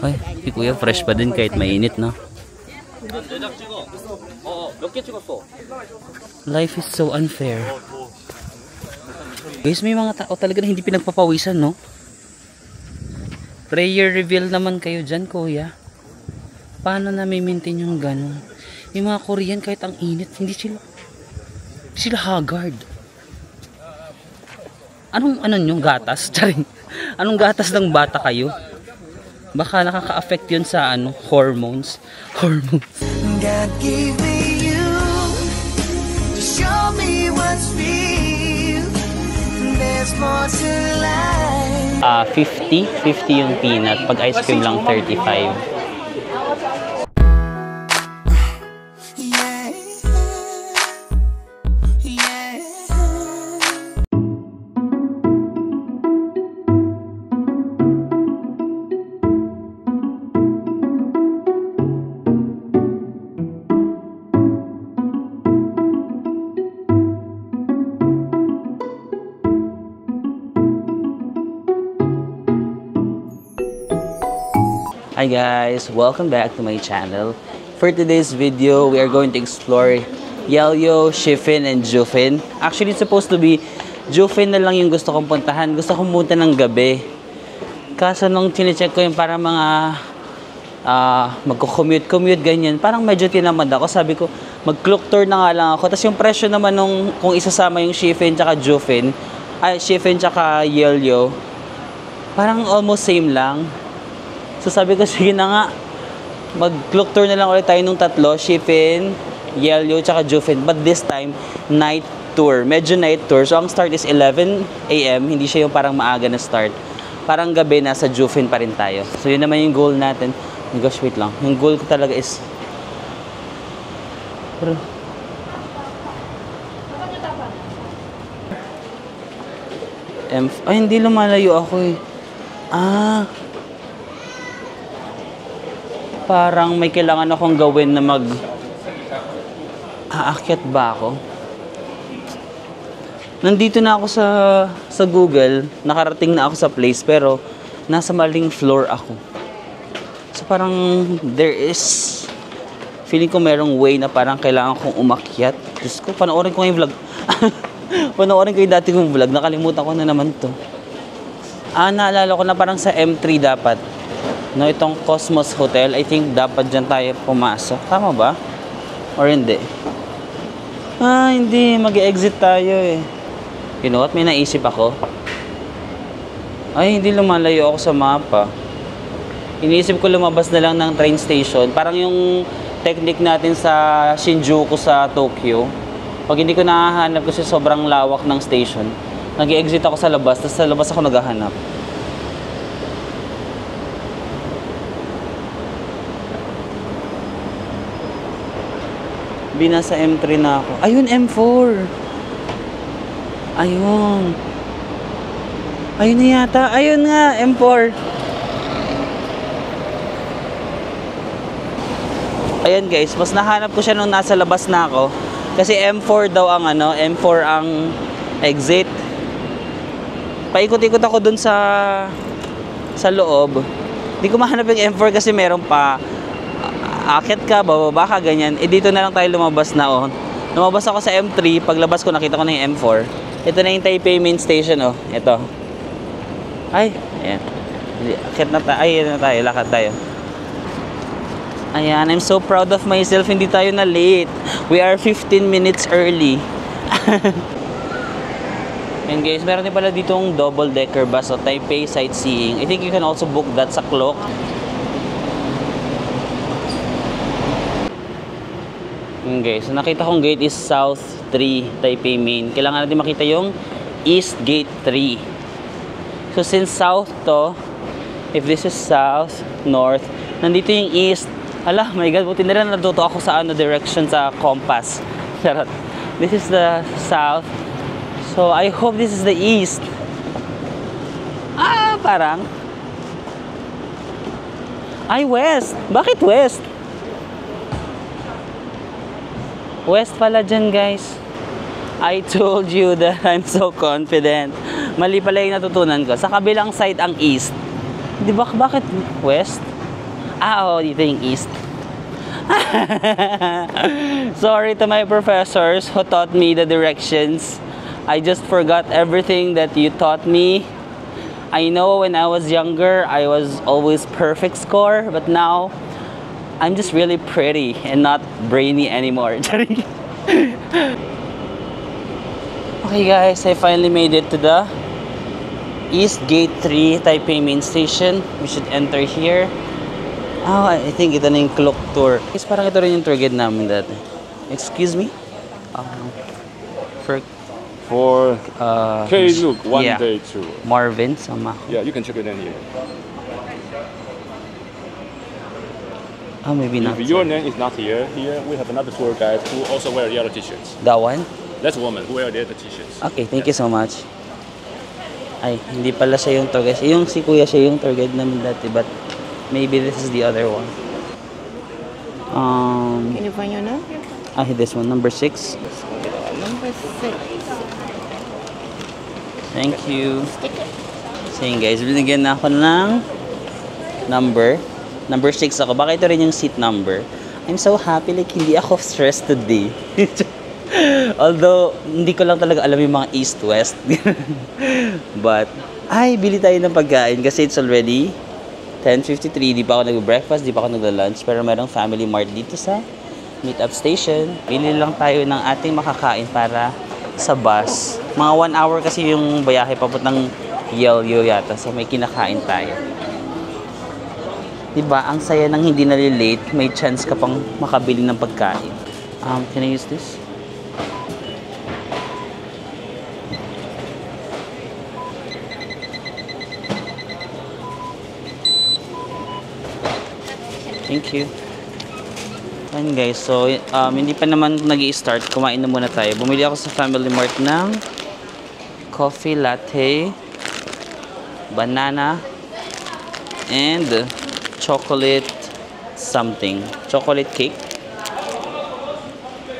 Ay, si Kuya fresh pa din kahit mainit, no? Life is so unfair. Guys, may mga tao talaga na hindi pinagpapawisan, no? Prayer reveal naman kayo dyan, Kuya. Paano na maintain yung ganun? Yung mga Korean kahit ang init, hindi sila haggard. Anong yung gatas? Charing. Anong gatas ng bata kayo? Baka nakaka-affect yun sa hormones. Hormones. God gave me you to show me what's real. There's more to life. 50 yung peanut. Pag ice cream lang 35. Hi guys, welcome back to my channel. For today's video, we are going to explore Yeolyo, Shifin, and Jufin. Actually, it's supposed to be Jufin na lang yung gusto kong puntahan. Gusto kong punta ng gabi. Kaso nung chinecheck ko yung parang mga magko-commute ganyan, parang medyo tinamad ako. Sabi ko, mag-clock tour na nga lang ako. Tapos yung presyo naman nung kung isasama yung Shifin tsaka Jufin, Shifin tsaka Yeolyo, parang almost same lang. So sabi ko, sige na nga, mag-clock tour na lang ulit tayo nung tatlo, Shifin, Yeolyo, tsaka Jufin. But this time, night tour. Medyo night tour. So ang start is 11 AM, hindi siya yung parang maaga na start. Parang gabi, nasa Jufin pa rin tayo. So yun naman yung goal natin. Oh gosh, wait lang. Yung goal ko talaga is... Ay, hindi lumalayo ako eh. Parang may kailangan akong gawin na aakyat ba ako? Nandito na ako sa Google, nakarating na ako sa place, pero nasa maling floor ako. So parang feeling ko merong way na parang kailangan kong umakyat. Diyos ko, panoorin ko yung vlog. Panoorin ko yung dati kong vlog, nakalimutan ko na naman to. Naalala ko na parang sa M3 dapat. No, itong Cosmos Hotel, I think dapat dyan tayo pumasok. Tama ba? Or hindi? Hindi. Mag-exit tayo eh. You know what? May naisip ako. Ay, hindi lumalayo ako sa mapa. Iniisip ko lumabas na lang ng train station. Parang yung technique natin sa Shinjuku sa Tokyo. Pag hindi ko nahahanap kasi sobrang lawak ng station, nag-exit ako sa labas, tapos sa labas ako naghahanap. Nasa M3 na ako. Ayun, M4. Ayun. Ayun na yata. Ayun nga, M4. Ayan guys, mas nahanap ko siya nung nasa labas na ako. Kasi M4 daw ang M4 ang exit. Paikot-ikot ako dun sa loob. Hindi ko mahanap yung M4 kasi meron pa. Akit ka, bababa ka, ganyan. Dito na lang tayo lumabas na, oh. Lumabas ako sa M3, paglabas ko nakita ko na yung M4. Ito na yung Taipei Main Station, oh. Ito. Ay, ayan. Akit na tayo, lakad tayo. Ayan, I'm so proud of myself, hindi tayo na late. We are 15 minutes early. And guys, meron din pala ditong double-decker bus, so Taipei Sightseeing. I think you can also book that sa Klook. Okay, so nakita kong gate is South 3, Taipei Main. Kailangan natin makita yung East Gate 3. So since South to, if this is South, North, nandito yung East. Hala, my God, buti na rin natuto ako sa direction sa compass. Charot. This is the South. So I hope this is the East. Parang. Ay, West. Bakit West? West pala dyan, guys. I told you that I'm so confident. Mali pala yung natutunan ko. Sa kabilang side ang East. Di ba? Bakit West? Ah, oo, dito yung east. Sorry to my professors who taught me the directions. I just forgot everything that you taught me. I know when I was younger, I was always perfect score, but now I'm just really pretty and not brainy anymore. Okay guys, I finally made it to the East Gate 3 Taipei Main Station. We should enter here. Oh, I think ito na yung clock tour. Guys, parang ito rin yung tour guide namin dati. Excuse me? For K-Look, one day tour. Marvin, sama. Yeah, you can check it in here. Oh, maybe not. If your name is not here we have another tour guide who also wear yellow t-shirts. That one? That's a woman who wear the other t-shirts. Okay, thank you so much. Ay, hindi pala siya yung tour guide. Yung si Kuya siya yung tour guide namin dati, but maybe this is the other one. Can you find your number? This one, number 6. Number 6. Thank you. So yun guys, binigyan na ako ng number. Number 6 ako. Baka ito rin yung seat number. I'm so happy, like hindi ako stressed today. Although, hindi ko lang talaga alam yung mga east-west. But, ay, bili tayo ng pagkain kasi it's already 10:53. Di pa ako nag-breakfast, di pa ako nag-lunch. Pero merong family mart dito sa meet-up station. Bili lang tayo ng ating makakain para sa bus. Mga 1 hour kasi yung bayahe papuntang Yelyo yata. So may kinakain tayo. Diba? Ang saya nang hindi nalilate. May chance ka pang makabili ng pagkain. Can I use this? Thank you. Ayan guys, so hindi pa naman nag-i-start. Kumain na muna tayo. Bumili ako sa Family Mart ng coffee latte, banana, and chocolate something. Chocolate cake.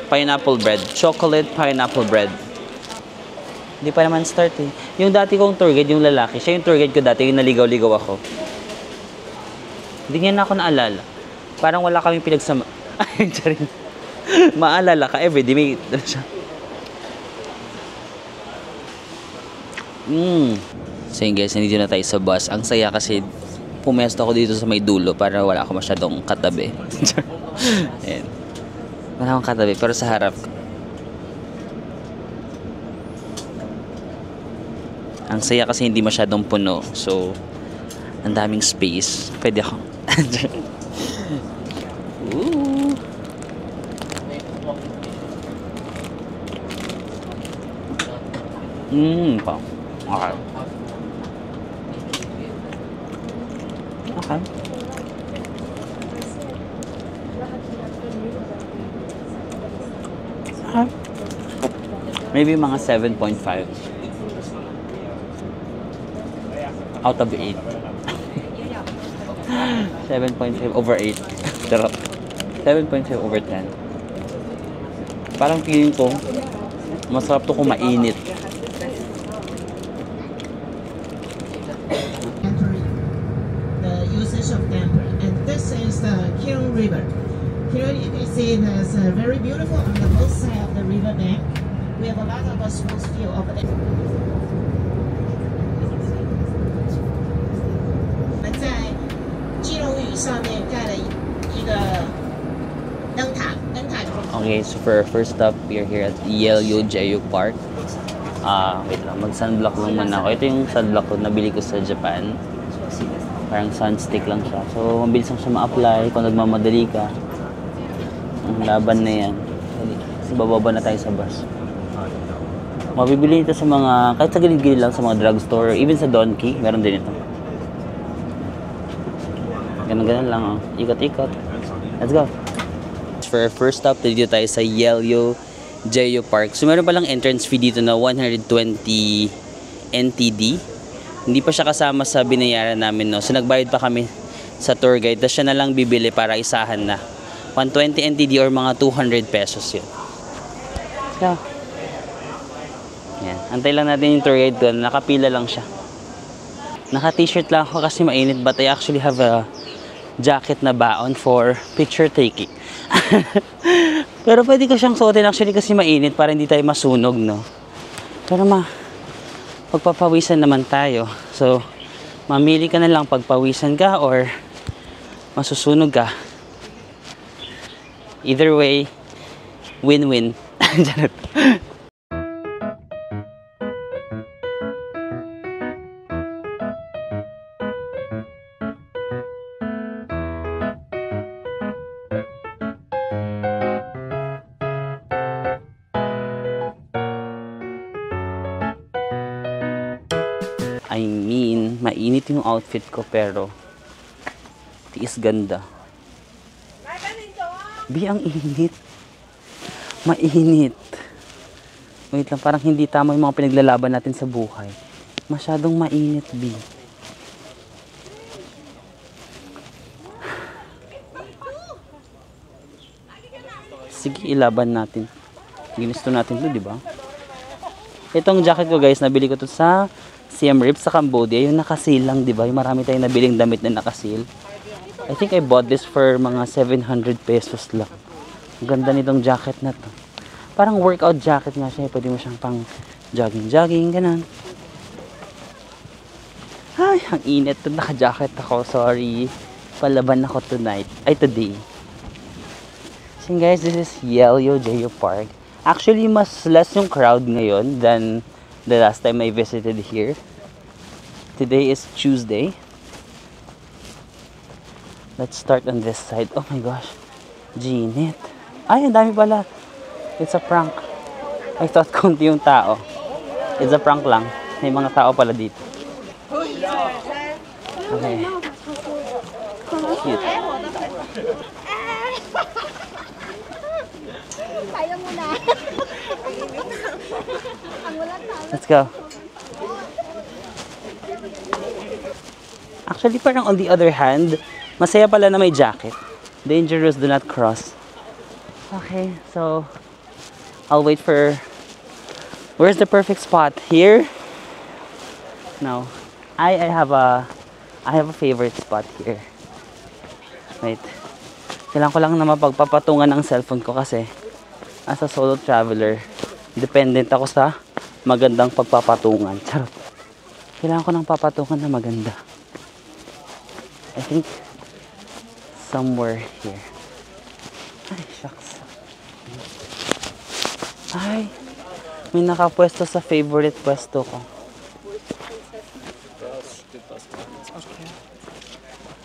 Pineapple bread. Chocolate pineapple bread. Hindi pa naman start eh. Yung dati kong tour guide, yung lalaki, siya yung tour guide ko dati, yung naligaw-ligaw ako. Hindi niya na ako naalala. Parang wala kaming pinagsama. Ay, charing. Maalala ka everyday. May siya. So yun guys, nandito na tayo sa bus. Ang saya kasi pumesto ako dito sa may dulo para wala ako masyadong katabi. Ayan. Wala akong katabi, pero sa harap. Ang saya kasi hindi masyadong puno. So, ang daming space. Pwede ako. Ooh. Pa. Okay. Okay. Okay. Maybe mga 7.5 out of 8. 7.5 over 8. Sarap. 7.5 over 10. Parang feeling ko, masarap to kung mainit. The usage of temper. And this is the Kirong River. Kirong, you can see there's very beautiful on the both side of the river bank. We have a lot of small view over there. 上面盖了一个灯塔。 Okay, so for our first stop, we are here at Yelyo Jeju Park. Wait lang, mag-sunblock lang muna ako. Ito yung sunblock ko, nabili ko sa Japan. Parang sunstick lang siya. So, mabilis lang siya ma-apply kung nagmamadali ka. Ang laban na yan. Kasi bababa na tayo sa bus. Mabibili ito sa mga, kahit sa gilid-gilid lang sa mga drugstore, even sa Donkey, meron din ito. Ganun-ganun lang, oh. Ikot-ikot. Let's go. For our first stop, dito tayo sa Yelyo Jeju Park. So, meron palang entrance fee dito na 120 NTD. Hindi pa siya kasama sa binayaran namin, no? So, nagbayad pa kami sa tour guide. Tapos siya na lang bibili para isahan na. 120 NTD or mga 200 pesos yun. So, yan. Antay lang natin yung tour guide doon. Nakapila lang siya. Naka-t-shirt lang ako kasi mainit. But I actually have a jacket na baon for picture taking. Pero pwede ko siyang suotin actually kasi mainit para hindi tayo masunog, no? Pero pagpapawisan naman tayo. So, mamili ka na lang pagpawisan ka or masusunog ka. Either way, win-win. I mean, mainit yung outfit ko pero tiis ganda. Bi, ang init. Mainit. Wait lang, parang hindi tama yung mga pinaglalaban natin sa buhay. Masyadong mainit, Bi. Sige, ilaban natin. Ginusto natin to, di ba? Itong jacket ko, guys, nabili ko to sa Siem Reap sa Cambodia. Yung nakasil lang, di ba? Yung marami tayong nabiling damit na nakasil. I think I bought this for mga 700 pesos lang. Ang ganda nitong jacket na to. Parang workout jacket nga siya. Pwede mo siyang pang jogging, ganun. Ay, ang init. Naka-jacket ako. Sorry. Palaban ako tonight. Ay, today. So guys, this is Yelyo Geo Park. Actually, mas less yung crowd ngayon than the last time I visited here. Today is Tuesday. Let's start on this side. Oh my gosh. Ginit. Ay, ang dami pala. It's a prank. I thought konti yung tao. It's a prank lang. May mga tao pala dito. Okay. Cute. Let's go. Actually, parang on the other hand, masaya pala na may jacket. Dangerous, do not cross. Okay, so I'll wait for... Where's the perfect spot? Here? No. I have a favorite spot here. Wait. Kailangan ko lang na mapagpapatungan ng cellphone ko kasi as a solo traveler, dependent ako sa magandang pagpapatungan. Charot. Kailangan ko ng papatungan na maganda. I think somewhere here. Ay, shucks. Ay, may nakapwesto sa favorite pwesto ko.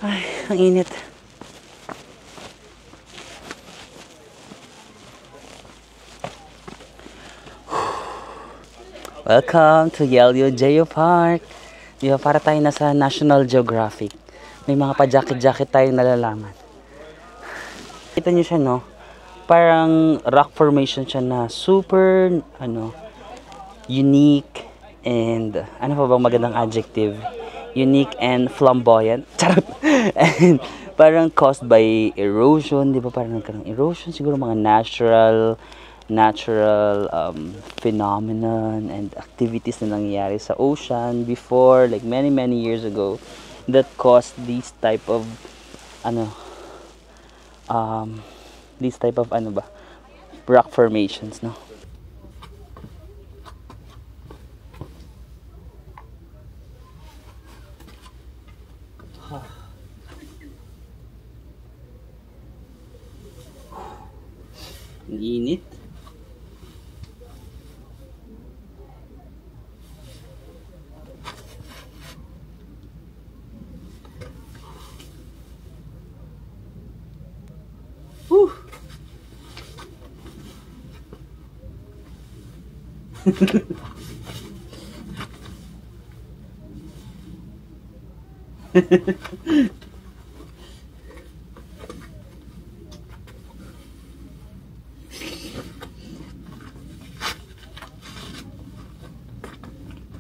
Ay, ang init. Welcome to Yelyo Geo Park. Di ba, para tayo nasa National Geographic. May mga pa-jacket-jacket tayong nalalaman. Kita nyo siya, no? Parang rock formation siya na super, unique and, ano pa bang magandang adjective? Unique and flamboyant. Charot! And parang caused by erosion. Di ba, parang nagkaroon erosion. Siguro mga natural phenomenon and activities na nangyayari sa ocean before, like many years ago, that caused these type of rock formations, no? Ang init. Whew.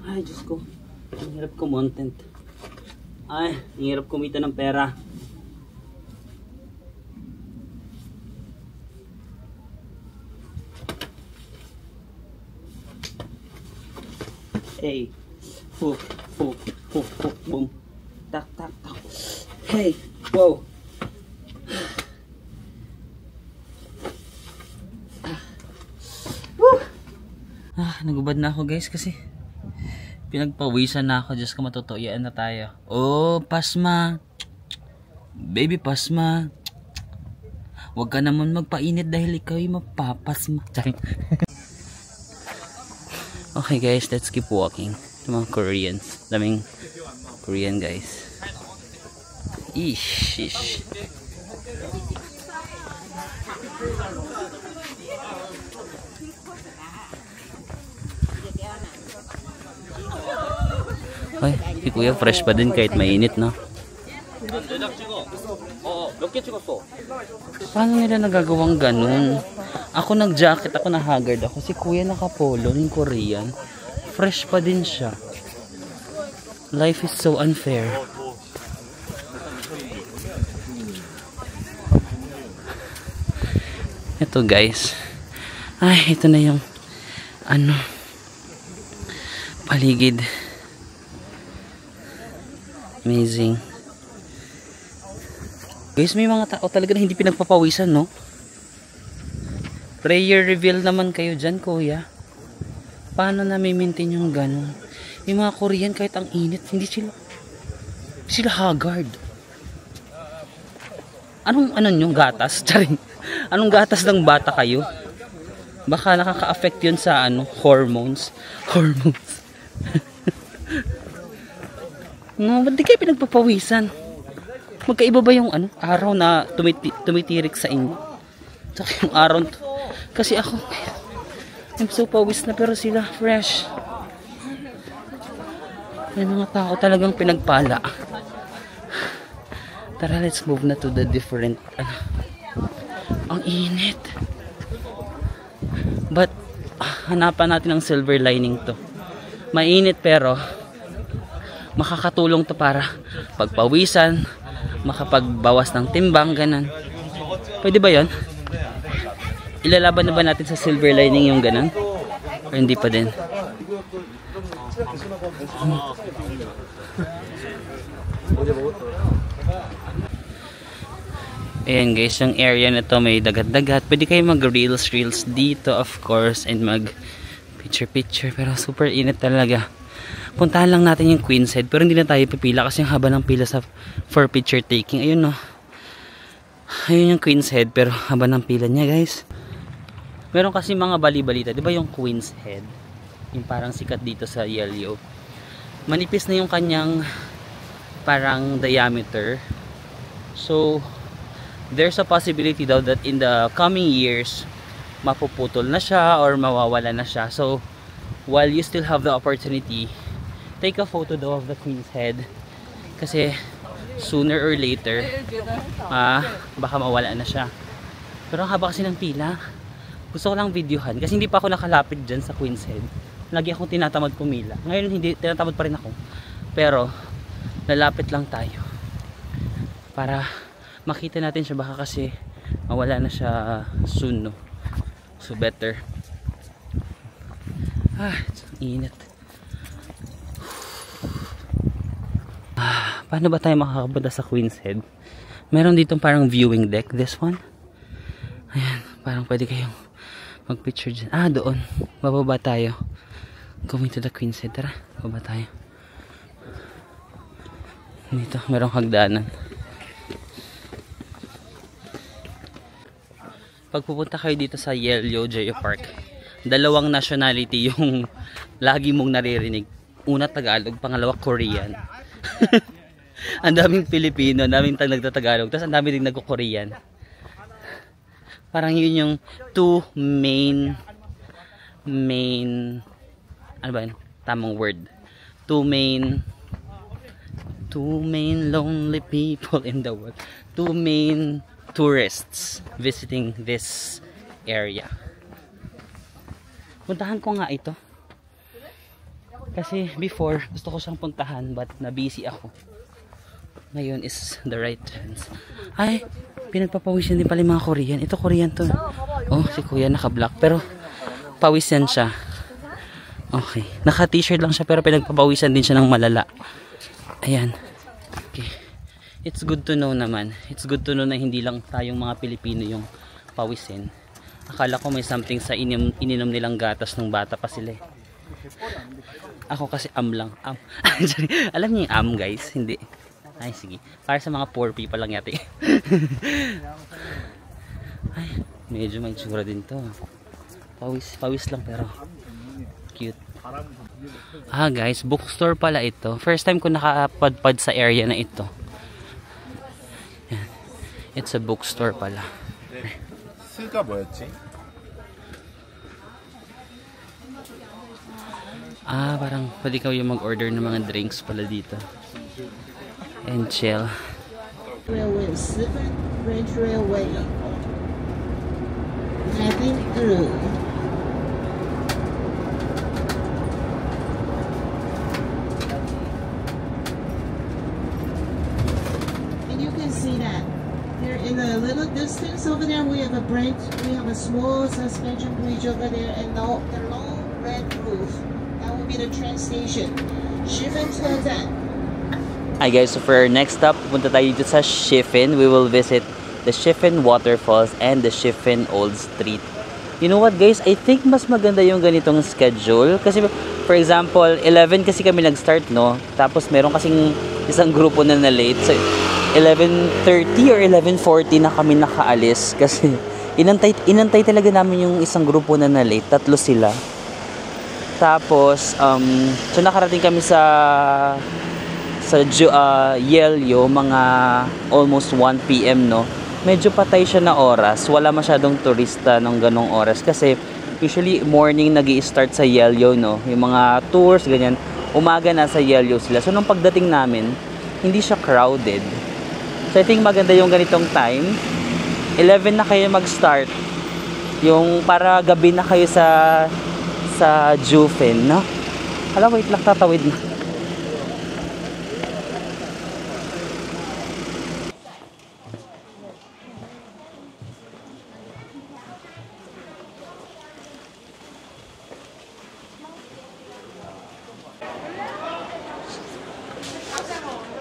Ay, Diyos ko. Ang hirap kumontent. Ay, ang hirap kumita ng pera. Hey. Boom. Tak, tak, tak. Hey. Whoa. Nagubad na ako guys kasi pinagpawisan na ako. Diyos ko, matutuyan na tayo. Oh, pasma. Baby pasma. Huwag ka naman magpainit dahil ikaw ay mapapasma. Okay guys, let's keep walking. Ito mga Koreans. Daming Korean guys. Ish. Ay, si kuya fresh pa din kahit mainit, no? Paano nila nagagawang ganun? Ako nag-jacket, ako na-haggard ako. Si kuya nakapolo, yung Korean. Fresh pa din siya. Life is so unfair. Ito guys. Ay, ito na yung paligid. Amazing. Guys, may mga tao talaga na hindi pinagpapawisan, no? Prayer reveal naman kayo dyan, kuya. Paano na may maintain yung gano'n? Yung mga Korean kahit ang init, hindi sila haggard. Anong yung gatas? Charing. Anong gatas ng bata kayo? Baka nakaka-affect yun sa hormones. No, ba't di kayo pinagpapawisan? Magkaiba ba yung araw na tumitirik sa inyo? Saka yung araw kasi ako I'm so pawis na pero sila fresh. May mga tao talagang pinagpala. Tara, let's move na to the different ang init. But hanapan natin ang silver lining to. Mainit pero makakatulong to para pagpawisan, makapagbawas ng timbang, ganun. Pwede ba yon? Ilalaban na ba natin sa silver lining yung ganun? O hindi pa din? Ayan guys, yung area na to may dagat-dagat. Pwede kayo mag-reels dito of course and mag picture. Pero super init talaga. Puntahan lang natin yung Queen's Head pero hindi na tayo pipila kasi yung haba ng pila for picture taking. Ayun no. Ayun yung Queen's Head pero haba ng pila niya guys. Meron kasi mga bali-balita. Diba yung Queen's Head? Yung parang sikat dito sa Yellow. Manipis na yung kanyang parang diameter. So, there's a possibility daw that in the coming years, mapuputol na siya or mawawala na siya. So, while you still have the opportunity, take a photo daw of the Queen's Head kasi sooner or later baka mawala na siya. Pero ang haba kasi ng pila. Gusto ko lang videohan kasi hindi pa ako nakalapit dyan sa Queen's Head. Lagi akong tinatamad pumila. Ngayon hindi, tinatamad pa rin ako. Pero lalapit lang tayo para makita natin siya, baka kasi mawala na siya soon, no? So better. It's init. Paano ba tayo makakapunta sa Queen's Head? Meron ditong parang viewing deck. This one. Ayan, parang pwede kayong mag-picture dyan. Doon. Bababa tayo. Going to the Queen's Head. Tara, bababa tayo. Dito, merong hagdanan. Pag pupunta kayo dito sa Yellow Geo Park, dalawang nationality yung lagi mong naririnig. Una, Tagalog. Pangalawa, Korean. Ang daming Pilipino, ang daming nagtatagalog, tapos ang daming din nagko-Korean. Parang yun yung two main ano ba yun? Tamang word. Two main lonely people in the world. Two main tourists visiting this area. Puntahan ko nga ito. Kasi before, gusto ko siyang puntahan but na-busy ako. Ngayon is the right chance. Ay, pinagpapawisan din pala yung mga Korean. Ito Korean to. Oh, si kuya naka-black. Pero pawisan siya. Okay. Naka-t-shirt lang siya pero pinagpapawisan din siya ng malala. Ayan. Okay. It's good to know naman. It's good to know na hindi lang tayong mga Pilipino yung pawisin. Akala ko may something sa ininom nilang gatas nung bata pa sila eh. Ako kasi lang. Alam niyo yung guys? Hindi. Ay, sige. Para sa mga poor people lang yata eh. Ay, medyo may tsura din to. Pawis lang pero cute. Guys, bookstore pala ito. First time ko nakapadpad sa area na ito. Yan. It's a bookstore pala. 수가 뭐였지? Parang pwede kayo mag-order ng mga drinks pala dito. And chill. Railway, Sifen Branch Railway. Heading through. And you can see that. Here in a little distance over there, we have a branch. We have a small suspension bridge over there, and the long red roof. That will be the train station. Shifen Todan. Hi guys, so for our next stop, pupunta tayo dito sa Shifen. We will visit the Shifen Waterfalls and the Shifen Old Street. You know what guys, I think mas maganda yung ganitong schedule. Kasi for example, 11 kasi kami nag-start, no? Tapos meron kasing isang grupo na late. So 11:30 or 11:40 na kami nakaalis. Kasi inantay talaga namin yung isang grupo na late. 3 sila. Tapos, so nakarating kami sa Yelyo, mga almost 1 PM, no? Medyo patay siya na oras. Wala masyadong turista ng ganong oras. Kasi, usually, morning nag-i-start sa Yelyo, no? Yung mga tours, ganyan. Umaga na sa Yelyo sila. So, nung pagdating namin, hindi siya crowded. So, I think maganda yung ganitong time. 11 na kayo mag-start. Yung para gabi na kayo sa Jufen, no? Hala, wait lang, tatawid na.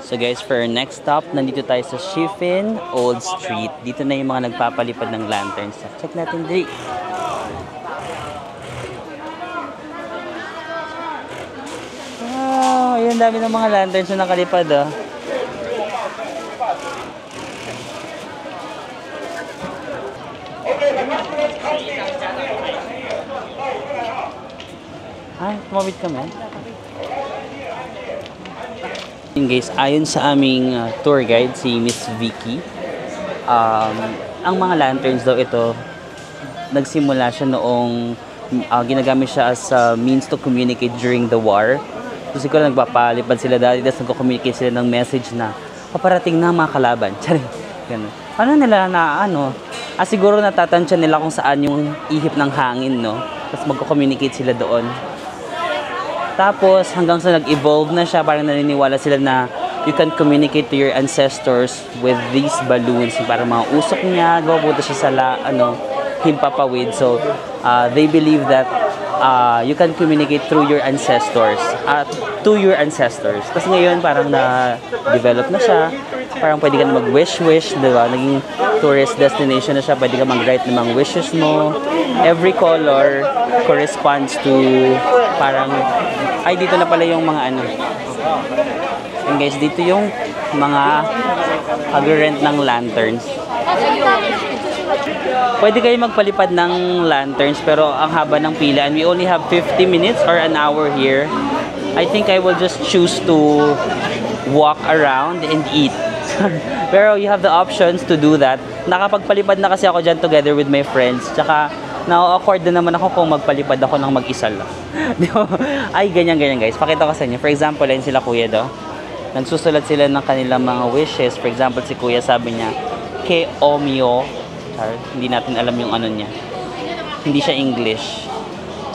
So guys, for our next stop, nandito tayo sa Shifen Old Street. Dito na yung mga nagpapalipad ng lanterns. Check natin, Dre. Wow, ayun, dami ng mga lanterns na nakalipad, oh. Tumawid kami. Guys, ayon sa aming tour guide, si Miss Vicky, ang mga lanterns daw ito, nagsimula siya noong ginagamit siya as a means to communicate during the war. So siguro nagpapalipad sila dati, tapos nagko-communicate sila ng message na paparating na mga kalaban. Ganun. Paano nila na siguro natatansya nila kung saan yung ihip ng hangin, no? Tapos magko-communicate sila doon. Tapos hanggang sa nag-evolve na siya, parang naniniwala sila na you can communicate to your ancestors with these balloons. Parang mga usok niya, gawapunta siya sa himpapawid. So they believe that you can communicate through your ancestors, to your ancestors. Kasi ngayon parang na-develop na siya. Parang pwede ka na mag-wish-wish, diba? Naging tourist destination na siya. Pwede ka mag-write ng mga wishes mo. Every color corresponds to parang, dito na pala yung mga And guys, dito yung mga pag-rent ng lanterns. Pwede kayo magpalipad ng lanterns, pero ang haba ng pila. And we only have 50 minutes or an hour here. I think I will just choose to walk around and eat. Pero you have the options to do that. Nakapagpalipad na kasi ako dyan together with my friends. Tsaka, na-awkward na naman ako kung magpalipad ako ng mag-isa lang. Ay, ganyan guys. Pakita ko sa inyo. For example, ayun sila kuya do. Nagsusulat sila ng kanilang mga wishes. For example, si kuya sabi niya, Ke Omyo. Hindi natin alam yung ano niya. Hindi siya English.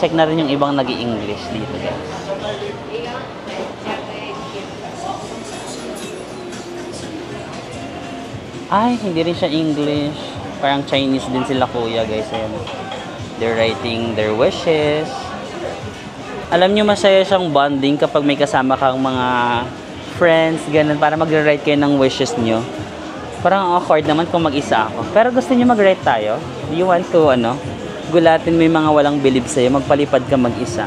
Check na rin yung ibang nag-i-English dito. Ay, hindi rin siya English. Parang Chinese din sila kuya, guys. Ayan. They're writing their wishes. Alam nyo, masaya siyang bonding kapag may kasama kang mga friends, ganun, para magre-write kayo ng wishes nyo. Parang awkward naman kung mag-isa ako. Pero gusto nyo mag-write tayo? Do you want to, gulatin mo yung mga walang bilib sa'yo, magpalipad ka mag-isa.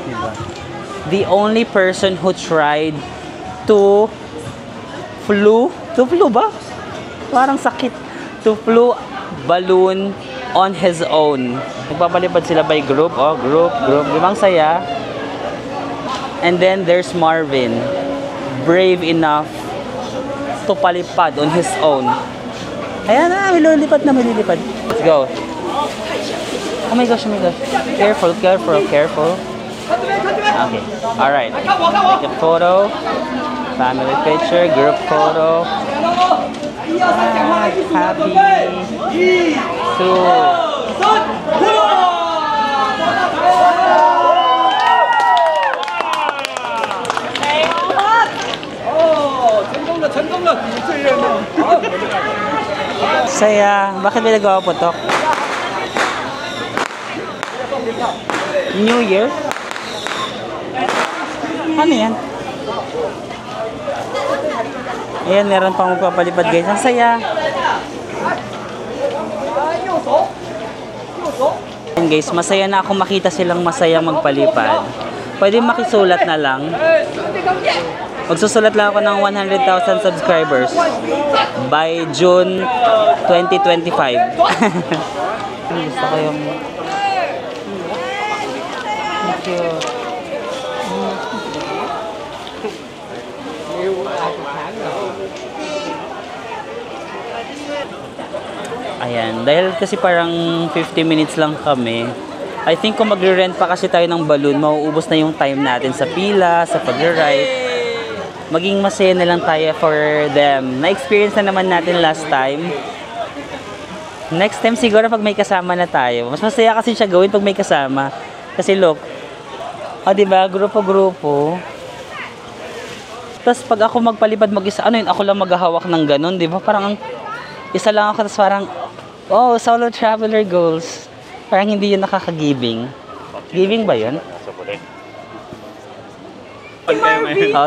Diba? The only person who tried to flew ba? Parang sakit. To flew balloon on his own. Nagpapalipad sila by group. Oh, group. Limang saya. And then there's Marvin. Brave enough to palipad on his own. Ayan na, may lilipad. Let's go. Oh my gosh. Careful. Okay. Alright. Take a photo. Family picture. Group photo. Happy. Saya. Bakit may nagawa putok? New Year? Ano yan? Ayan, meron pang magpapalipad guys. Ang saya. Ayan guys, masaya na ako makita silang masaya magpalipad. Pwede makisulat na lang. Magsusulat lang ako ng 100,000 subscribers by June 2025. Gusto ko yung... Thank you. Ayan, dahil kasi parang 50 minutes lang kami. I think kung magre-rent pa kasi tayo ng balloon, mauubos na yung time natin sa pila, sa pag-ride. Maging masaya na lang tayo for them. Na-experience na naman natin last time. Next time siguro pag may kasama na tayo. Mas masaya kasi siya gawin pag may kasama. Kasi look, diba, grupo-grupo. Tapos pag ako magpalipad mag-isa, ano yun, ako lang maghahawak ng ganun, diba? Parang isa lang ako, tapos parang, oh, solo traveler goals. Parang hindi yun nakaka-giving. Giving ba yun?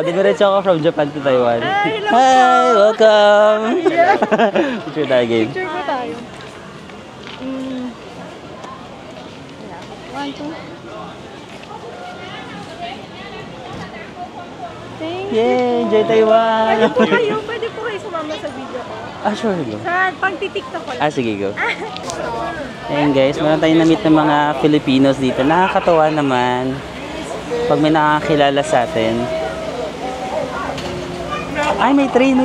Diretso ako from Japan to Taiwan. Hi, welcome! Picture tayo, game. Picture po tayo. One, two. Thank you. Yay! Enjoy Taiwan! Pwede po kayo sumama sa video ko. Sure, go. Sa pag-tiktok ko lang. Sige, go. Ayan guys, meron tayong na-meet ng mga Filipinos dito. Nakakatawa naman pag may nakakilala sa atin. Ay, may train.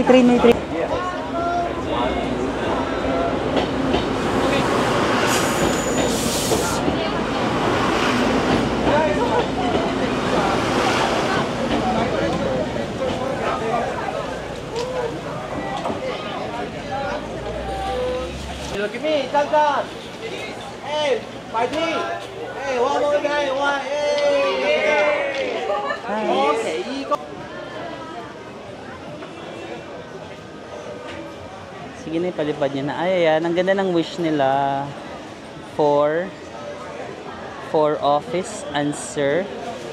Look at me, Tantan. Hey, fighting. Hey, one more guy, one. Hey. Okay, Sige na, ipalipad niya na. Ay, ayan. Ang ganda ng wish nila. For office answer.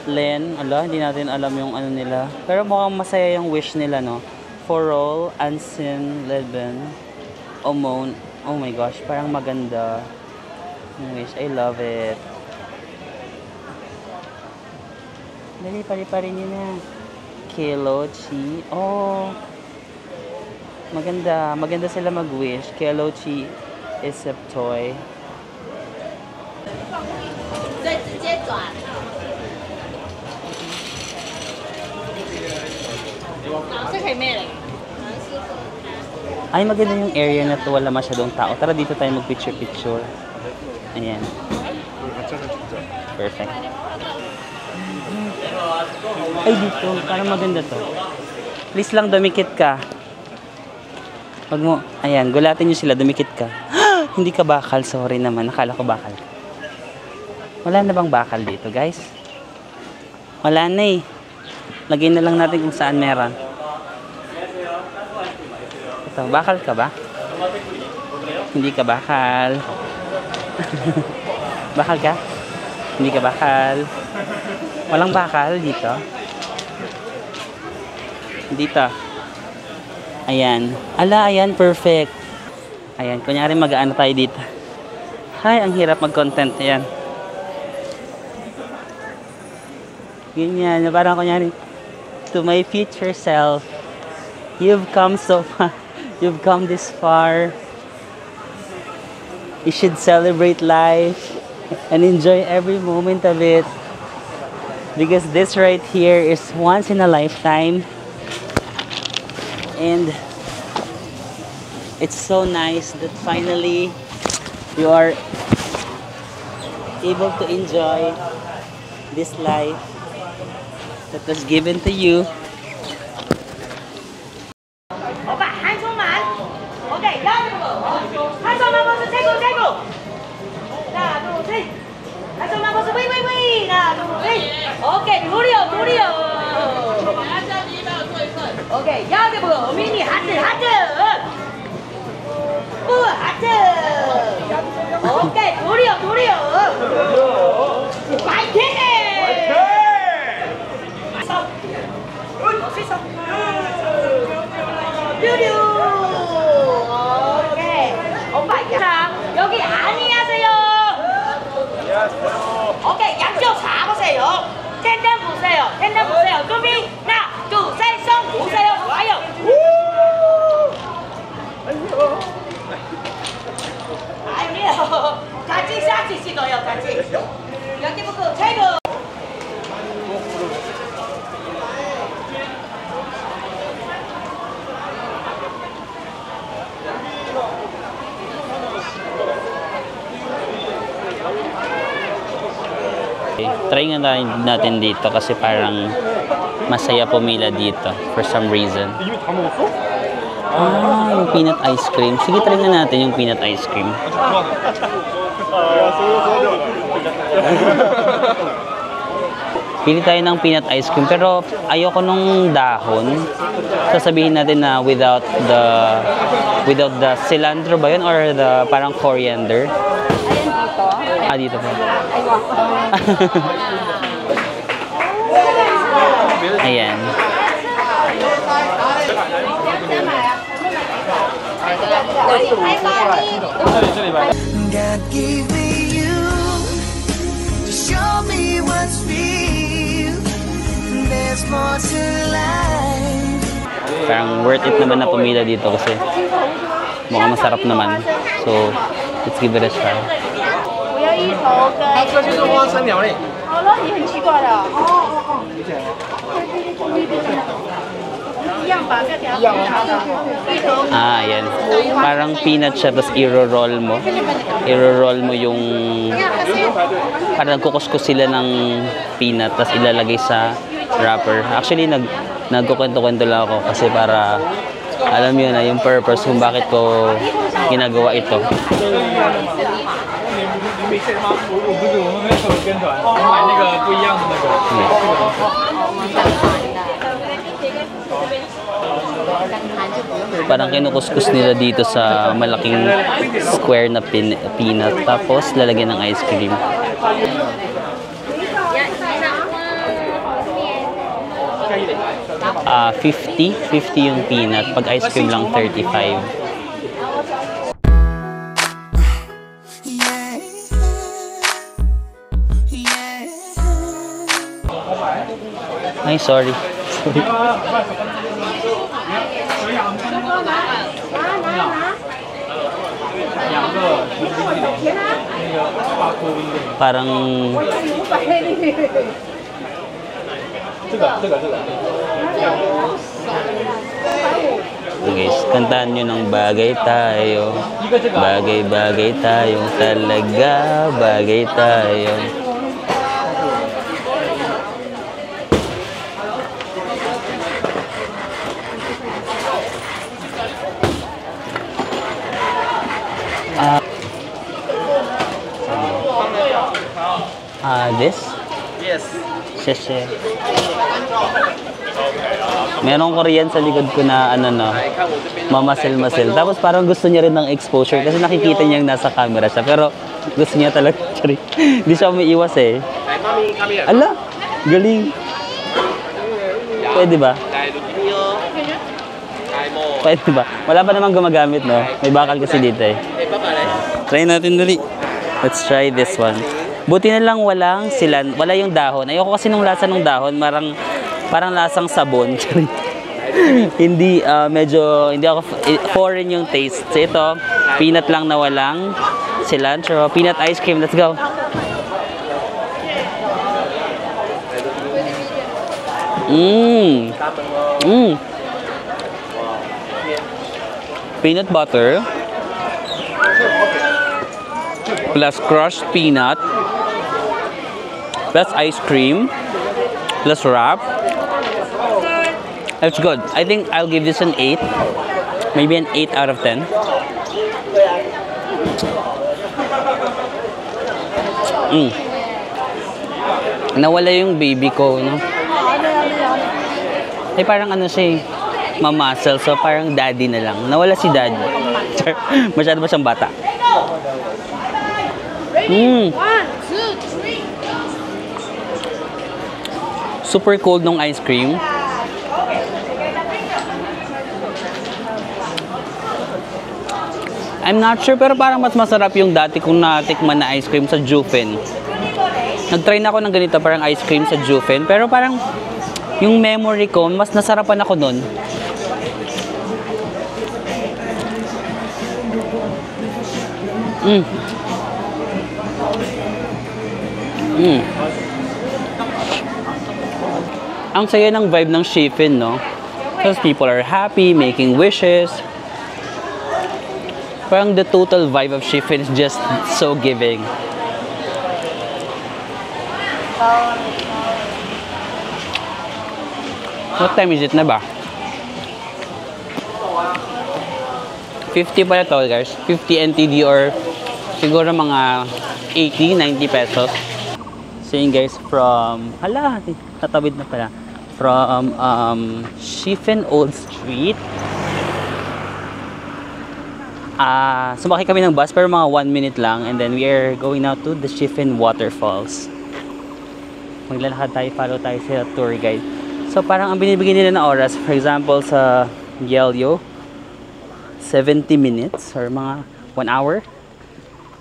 Len. Ala, hindi natin alam yung ano nila. Pero mukhang masaya yung wish nila, no? For all, Ansin, Leben, Omon. Oh my gosh, parang maganda. Wish, I love it. Dali, pali-pali niyo na. Kelochi. Oh. Maganda sila mag-wish. Kelochi is a toy. Ay, maganda yung area na to. Wala masyadong tao. Tara, dito tayo mag-picture-picture. Ayan. Perfect. Ay, dito. Parang maganda to. Please lang, dumikit ka. Wag mo. Ayan, gulatin nyo sila. Dumikit ka. Hindi ka bakal. Sorry naman. Nakala ko bakal. Wala na bang bakal dito, guys? Wala na eh. Lagay na lang natin kung saan meron. Ito, bakal ka ba? Hindi ka bakal. Bakal ka? Hindi ka bakal. Walang bakal dito. Dito. Ayan. Ala, ayan, perfect. Ayan, kunyari mag-ano tayo dito. Ay, ang hirap mag-content yan. Ganyan, parang kunyari, to my future self, you've come so far, you've come this far. You should celebrate life and enjoy every moment of it. Because this right here is once in a lifetime. And it's so nice that finally you are able to enjoy this life that was given to you. 오빠 한 손만. 오케이, 한 손만 벗어 최고. 하나, 둘, 셋. 한 손만 벗어 위. 하나, 둘, 셋. 오케이, 도리어. 오케이, 여기 보고 미니 하트. 하트. 오케이, 도리어. 파이팅! 류류. 오케이. 오빠, 자, 여기 안녕하세요. 오케이, 양쪽 잡으세요. 텐션 보세요. 준비, 하나, 둘, 셋, 손 보세요. 좋아요. 아니요. 같이 샷이 찍어요, 같이. 여기부터 최고. Try nga natin dito kasi parang masaya pumila dito for some reason. Yung peanut ice cream. Sige, try nga natin yung peanut ice cream. Pili tayo ng peanut ice cream pero ayoko nung dahon. Sasabihin natin na without the cilantro ba yun or the parang coriander. Dito po. Ayan. God gave me you to show me what's real. There's more to life. Parang worth it naman na pumila dito kasi mukhang masarap naman. So, let's give it a try. 这就是花生鸟类。好了，你很奇怪的。一样吧，不要给它分开的。Ayan. Parang peanut siya, tapos i-roll mo. I-roll mo yung... Parang kukuskus sila ng peanut, tapos ilalagay sa wrapper. Actually, nagkukwento-kwento lang ako kasi para alam yun na yung purpose kung bakit ko ginagawa ito. 没事吗？我不是，我们没有跟团，我买那个不一样的那个。Parang kinukuskus nila dito sa malaking square na peanut tapos lalagyan ng ice cream. 50 yung peanut, pag ice cream lang 35. Ay, sorry. Parang guys, kantahan nyo ng bagay tayo. Bagay-bagay tayo talaga. Bagay tayo. This? Yes. Sheshe. Merong Korean sa likod ko na ano no, mamasil-masil. Tapos parang gusto niya rin ng exposure kasi nakikita niya yung nasa camera siya. Pero gusto niya talaga. Hindi siya umiiwas eh. Ala, galing. Pwede ba? Pwede ba? Wala pa namang gumagamit no. May bakal kasi dito eh. Try natin dali. Let's try this one. Buti na lang wala yung dahon. Ayoko kasi nung lasa ng dahon, parang lasang sabon. Hindi, hindi ako foreign yung taste. So ito, peanut lang na walang cilantro. Peanut ice cream, let's go. Peanut butter plus crushed peanut plus ice cream plus wrap. That's good. I think I'll give this an 8. Maybe an 8 out of 10. Nawala yung baby ko, no? Eh, parang ano siya, mamuscle. So, parang daddy na lang. Nawala si daddy. Masyado ba siyang bata? Super cold nung ice cream. I'm not sure, pero parang mas masarap yung dati kong natikman na ice cream sa Jufen. Nag-try na ako ng ganito, parang ice cream sa Jufen. Pero parang yung memory ko, mas nasarapan ako nun. Ang saya ng vibe ng Shifen, no? Because people are happy, making wishes. Parang the total vibe of Shifen is just so giving. What time is it na ba? 50 pala to, guys. 50 NTD or siguro mga 80, 90 pesos. So yun, guys, from... Hala, tatawid na pala. From Shifen Old Street. Sumakay kami ng bus pero mga 1 minute lang, and then we are going now to the Shifen Waterfalls. Maglalakad tayo, follow tayo sa tour guide. So parang ang binibigyan nila na oras, for example sa Yelyo, 70 minutes or mga 1 hour.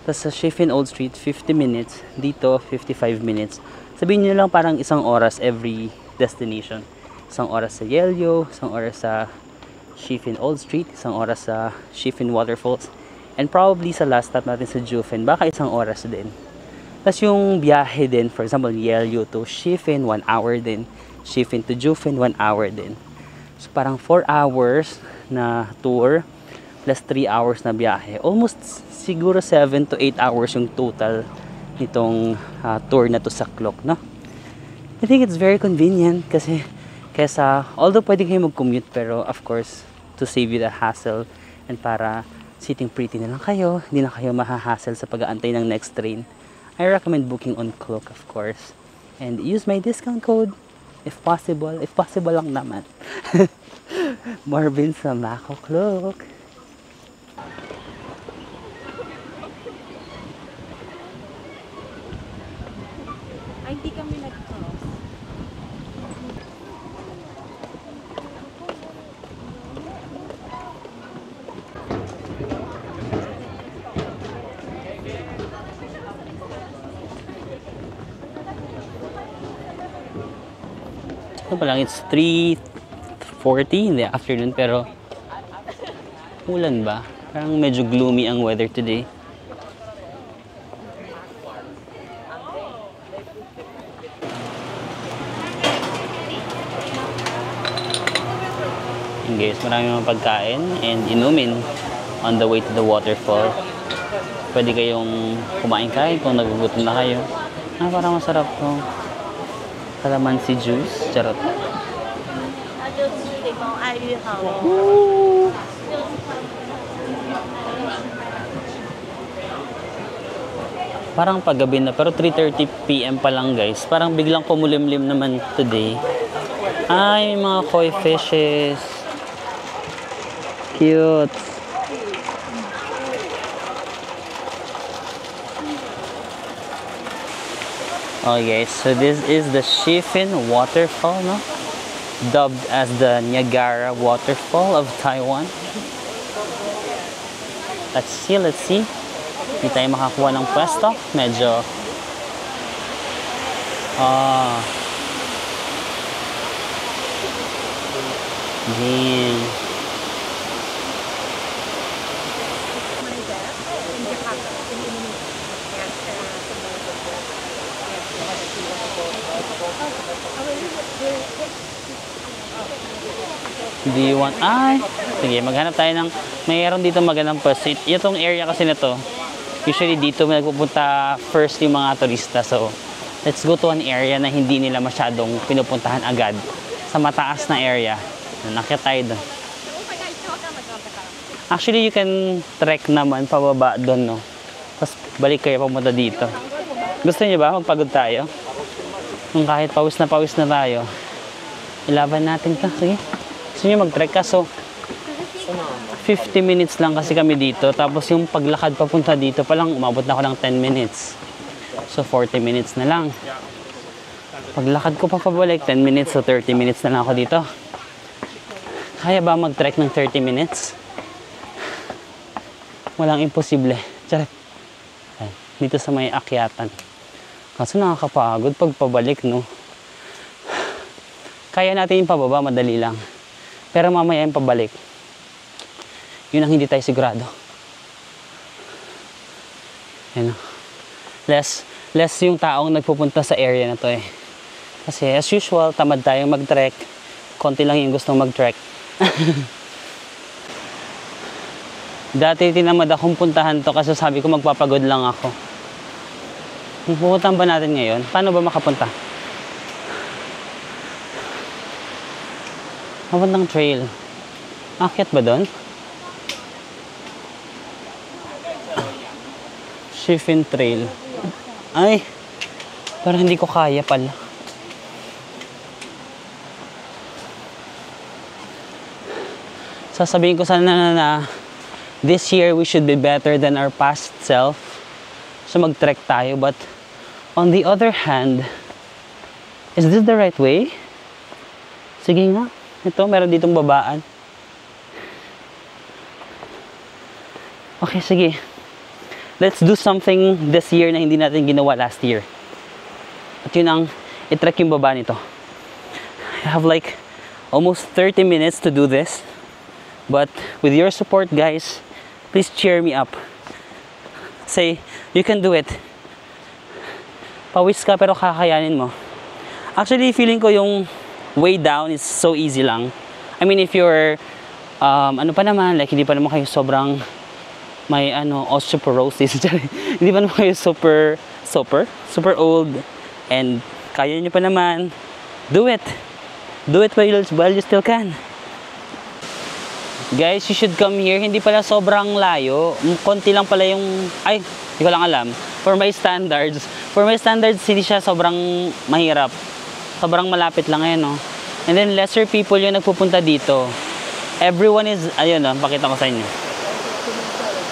Tapos sa Shifen Old Street, 50 minutes. Dito, 55 minutes. Sabihin nyo lang parang isang oras every destination. Isang oras sa Yelyo, isang oras sa Shifen Old Street, isang oras sa Shifen Waterfalls, and probably sa last stop natin sa Jufen, baka isang oras din. Tapos yung biyahe din, for example, Yelyo to Shifen, 1 hour din. Shifen to Jufen, 1 hour din. So parang 4 hours na tour, plus 3 hours na biyahe. Almost siguro 7 to 8 hours yung total nitong tour na to sa Klok, no? I think it's very convenient kasi although pwede kayo mag-commute, pero of course, to save you the hassle and para sitting pretty na lang kayo, hindi na kayo mahahassle sa pag-aantay ng next train, I recommend booking on Klook, of course. And use my discount code if possible. If possible lang naman. Marvin sa Mako Klook. Ay, hindi kami nag-cross. Ano pa lang, it's 3:40 in the afternoon, pero ulan ba? Parang medyo gloomy ang weather today. And guys, marami mga pagkain and inumin on the way to the waterfall. Pwede kayong kumain-kain kung nagugutom na kayo. Parang masarap to. Calamansi juice, charot. Parang paggabi na, pero 3:30 PM pa lang guys. Parang biglang kumulimlim naman today. Ay, mga koi fishes. Cute. Okay, so this is the Shifen Waterfall, no? Dubbed as the Niagara Waterfall of Taiwan. Let's see. Hindi tayo makakuha ng pwesto. Medyo... Din. Do you want... Ay! Sige, maghanap tayo ng... Mayroon dito magandang pwesto. Itong area kasi na to, usually dito nagpupunta first yung mga turista. So, let's go to an area na hindi nila masyadong pinupuntahan agad. Sa mataas na area. Nakita tayo doon. Actually, you can trek naman pababa doon, no? Tapos balik kayo pamunta dito. Gusto niyo ba? Magpagod tayo? Kung kahit pawis na tayo, ilaban natin to. Sige. Gusto niyo mag-trek ka? So, 50 minutes lang kasi kami dito. Tapos yung paglakad papunta dito pa lang, umabot na ako ng 10 minutes. So, 40 minutes na lang. Paglakad ko pa pabalik, 10 minutes. So, 30 minutes na lang ako dito. Kaya ba mag-trek ng 30 minutes? Walang imposible. Charot. Dito sa may akyatan. Kaso nakakapagod pag pabalik, no? Kaya natin yung pababa, madali lang. Pero mamaya yung pabalik. Yun ang hindi tayo sigurado. Yan, no? Less yung taong nagpupunta sa area na to eh. Kasi as usual, tamad tayong mag-trek. Konti lang yung gustong mag-trek. Dati tinamad akong puntahan to kasi sabi ko magpapagod lang ako. Pupuntahan ba natin ngayon? Paano ba makapunta? Papuntang trail. Akyat ba doon? Shiffin Trail. Ay! Parang hindi ko kaya pala. Sasabihin ko sana na this year we should be better than our past self. So mag-trek tayo. But on the other hand, is this the right way? Sige nga. Ito, meron ditong babaan. Okay, sige. Let's do something this year na hindi natin ginawa last year. At yun ang i-trek yung baba nito. I have like almost 30 minutes to do this. But with your support, guys, please cheer me up. Say, you can do it. Pawis ka pero kakayanin mo. Actually, feeling ko yung way down is so easy lang. I mean, if you're, ano pa naman, like hindi pa naman kayo sobrang may osteoporosis. Hindi pa naman kayo super old and kaya nyo pa naman. Do it. Do it while you still can. Guys, you should come here. Hindi pala sobrang layo. Konti lang pala yung... Ay, hindi ko lang alam. For my standards, hindi siya sobrang mahirap. Sobrang malapit lang ngayon, no? And then, lesser people yung nagpupunta dito. Everyone is... Ayun, no? Pakita ko sa inyo.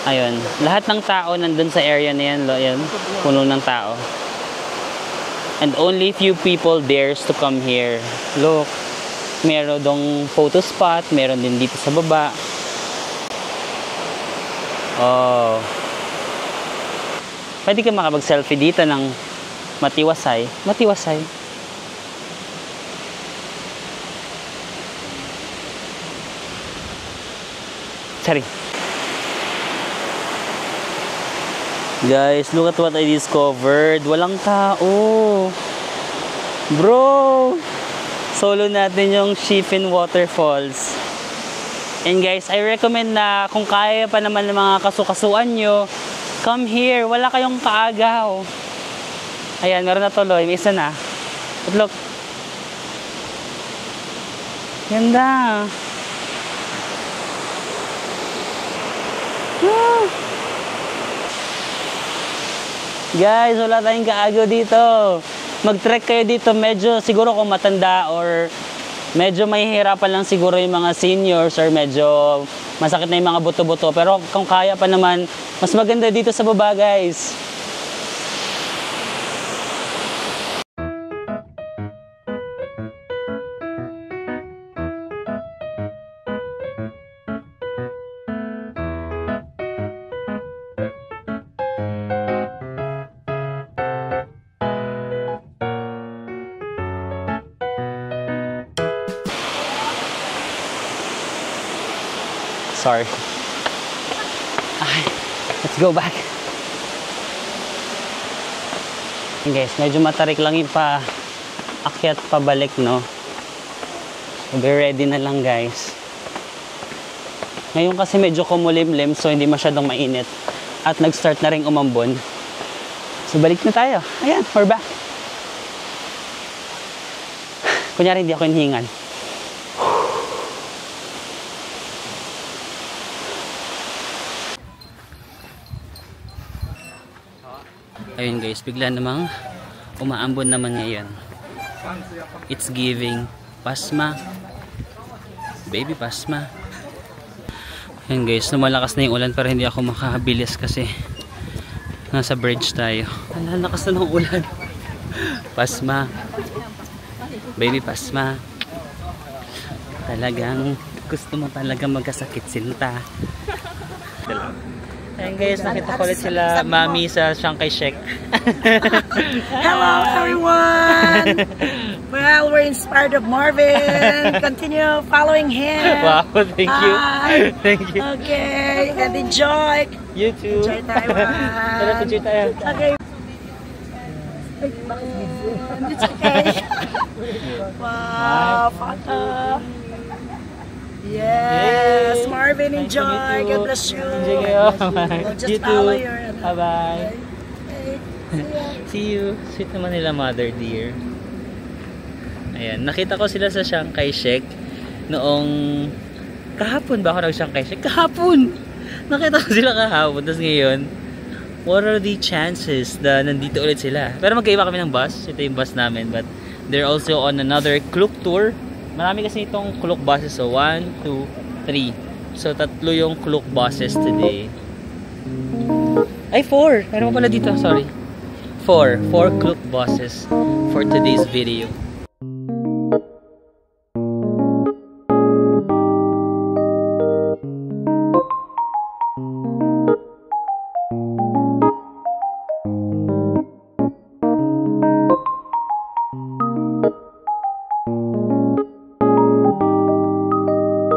Ayun. Lahat ng tao nandun sa area na yan. Ayun. Puno ng tao. And only few people dares to come here. Look. Meron dong photo spot, meron din dito sa baba. Oh. Pwede ka makapag-selfie dito ng matiwasay. Matiwasay. Sorry. Guys, look at what I discovered. Walang tao. Bro! Solo natin yung Shiffin Waterfalls. And guys, I recommend na kung kaya pa naman ng mga kasukasuan nyo, come here. Wala kayong kaagaw. Ayan, meron na tuloy. May isa na. But look. Ganda. Woo! Guys, wala tayong kaagaw dito. Mag-trek kayo dito, medyo siguro kung matanda or medyo mahihirapan lang siguro yung mga seniors or medyo masakit na yung mga buto-buto. Pero kung kaya pa naman, mas maganda dito sa baba, guys. Sorry. Okay, let's go back. Guys, medyo matarik lang yung akyat pabalik, no? So, be ready na lang, guys. Ngayon kasi medyo kumulimlim, so hindi masyadong mainit. At nag-start na rin umambon. So, balik na tayo. Ayan, we're back. Kunyari, hindi ako hinihingal. Ayun guys, bigla namang umaambon naman ngayon. It's giving pasma. Baby pasma. Ayun guys, lumalakas na yung ulan pero hindi ako makabilis kasi nasa bridge tayo. Ang lakas na ng ulan. Pasma. Baby pasma. Talagang gusto mo talaga magkasakit sinta. Ayun guys, nakita ko ulit sila mami sa Chiang Kai-shek. Hello everyone! Well, we're inspired of Marvin. Continue following him. Wow, thank you. Bye. Thank you. Okay, and enjoy. You too. Enjoy Taiwan. Tara, picture tayo. Okay. It's okay. Wow, photo. Yes, Marvin, enjoy. God bless you. Enjoy kayo. We'll just You follow too. your... Bye-bye. Okay. See you. Sweet naman nila, mother dear. Ayan, nakita ko sila sa Chiang Kai-shek noong kahapon ba ako nag Chiang Kai-shek? Kahapon! Nakita ko sila kahapon. Tapos ngayon, what are the chances na nandito ulit sila? Pero magkaiba kami ng bus. Ito yung bus namin. But they're also on another Klook tour. Marami kasi itong Klook buses. So, 1, 2, 3. So, 3 yung Klook buses today. Ay, 4! Meron pa pala dito. Sorry. 4 Klook buses for today's video.